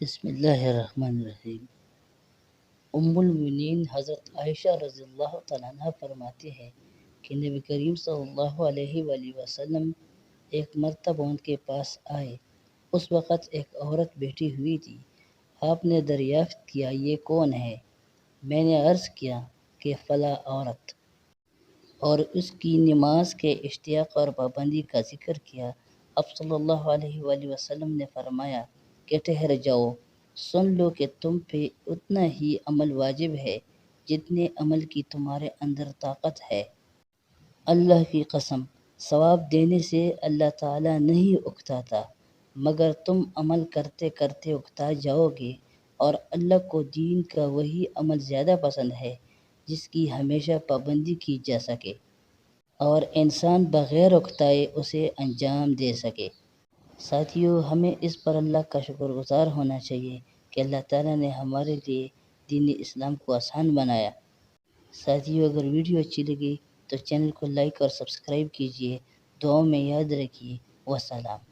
بسم اللہ الرحمن الرحیم۔ ام المؤمنین حضرت عائشہ رضی اللہ تعالیٰ عنہ فرماتی ہے کہ نبی کریم صلی اللہ علیہ وآلہ وسلم ایک مرتبہ ان کے پاس آئے۔ اس وقت ایک عورت بیٹھی ہوئی تھی۔ آپ نے دریافت کیا یہ کون ہے؟ میں نے عرض کیا کہ فلاں عورت، اور اس کی نماز کے اشتیاق اور پابندی کا ذکر کیا۔ اب صلی اللہ علیہ وآلہ وسلم نے فرمایا کہ ٹھہر جاؤ، سن لو کہ تم پہ اتنا ہی عمل واجب ہے جتنے عمل کی تمہارے اندر طاقت ہے۔ اللہ کی قسم، ثواب دینے سے اللہ تعالیٰ نہیں اکتاتا، مگر تم عمل کرتے کرتے اکتا جاؤ گے، اور اللہ کو دین کا وہی عمل زیادہ پسند ہے جس کی ہمیشہ پابندی کی جا سکے اور انسان بغیر اکتائے اسے انجام دے سکے۔ ساتھیو، ہمیں اس پر اللہ کا شکر گزار ہونا چاہیے کہ اللہ تعالیٰ نے ہمارے لیے دین اسلام کو آسان بنایا۔ ساتھیو، اگر ویڈیو اچھی لگی تو چینل کو لائک اور سبسکرائب کیجیے۔ دعاؤں میں یاد رکھیے۔ والسلام۔